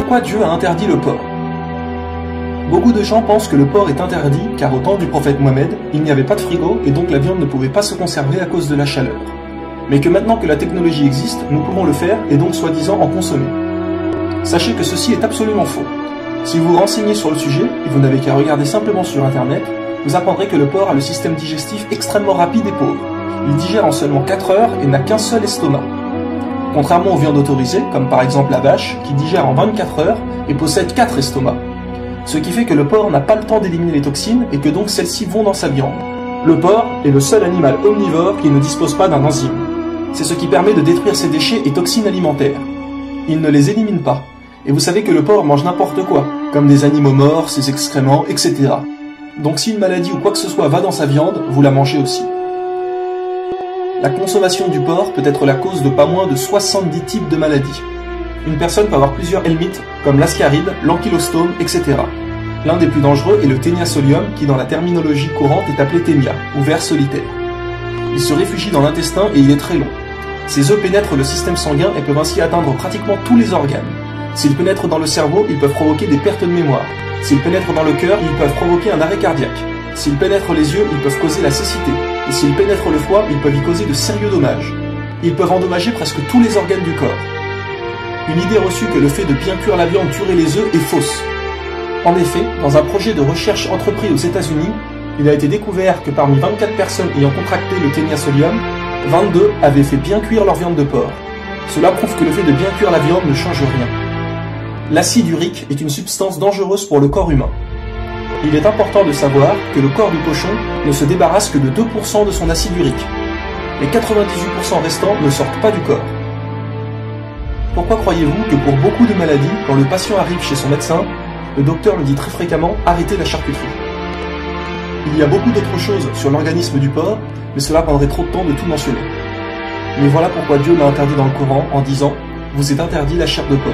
pourquoi Dieu a interdit le porc? Beaucoup de gens pensent que le porc est interdit car au temps du prophète Mohammed, il n'y avait pas de frigo et donc la viande ne pouvait pas se conserver à cause de la chaleur. Mais que maintenant que la technologie existe, nous pouvons le faire et donc soi-disant en consommer. Sachez que ceci est absolument faux. Si vous vous renseignez sur le sujet, et vous n'avez qu'à regarder simplement sur internet, vous apprendrez que le porc a le système digestif extrêmement rapide et pauvre. Il digère en seulement 4 heures et n'a qu'un seul estomac. Contrairement aux viandes autorisées, comme par exemple la vache, qui digère en 24 heures et possède 4 estomacs. Ce qui fait que le porc n'a pas le temps d'éliminer les toxines et que donc celles-ci vont dans sa viande. Le porc est le seul animal omnivore qui ne dispose pas d'un enzyme. C'est ce qui permet de détruire ses déchets et toxines alimentaires. Il ne les élimine pas. Et vous savez que le porc mange n'importe quoi, comme des animaux morts, ses excréments, etc. Donc si une maladie ou quoi que ce soit va dans sa viande, vous la mangez aussi. La consommation du porc peut être la cause de pas moins de 70 types de maladies. Une personne peut avoir plusieurs helminths, comme l'ascaride, l'ankylostome, etc. L'un des plus dangereux est le Taenia solium, qui dans la terminologie courante est appelé ténia, ou ver solitaire. Il se réfugie dans l'intestin et il est très long. Ses œufs pénètrent le système sanguin et peuvent ainsi atteindre pratiquement tous les organes. S'ils pénètrent dans le cerveau, ils peuvent provoquer des pertes de mémoire. S'ils pénètrent dans le cœur, ils peuvent provoquer un arrêt cardiaque. S'ils pénètrent les yeux, ils peuvent causer la cécité. Et s'ils pénètrent le foie, ils peuvent y causer de sérieux dommages. Ils peuvent endommager presque tous les organes du corps. Une idée reçue que le fait de bien cuire la viande tuerait les œufs est fausse. En effet, dans un projet de recherche entrepris aux États-Unis, il a été découvert que parmi 24 personnes ayant contracté le Taenia solium, 22 avaient fait bien cuire leur viande de porc. Cela prouve que le fait de bien cuire la viande ne change rien. L'acide urique est une substance dangereuse pour le corps humain. Il est important de savoir que le corps du cochon ne se débarrasse que de 2% de son acide urique. Les 98% restants ne sortent pas du corps. Pourquoi croyez-vous que pour beaucoup de maladies, quand le patient arrive chez son médecin, le docteur lui dit très fréquemment « arrêtez la charcuterie ». Il y a beaucoup d'autres choses sur l'organisme du porc, mais cela prendrait trop de temps de tout mentionner. Mais voilà pourquoi Dieu l'a interdit dans le Coran en disant « vous êtes interdit la chair de porc ».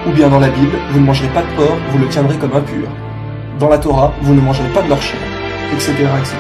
Ou bien dans la Bible, vous ne mangerez pas de porc, vous le tiendrez comme impur. Dans la Torah, vous ne mangerez pas de leur chair, etc., etc.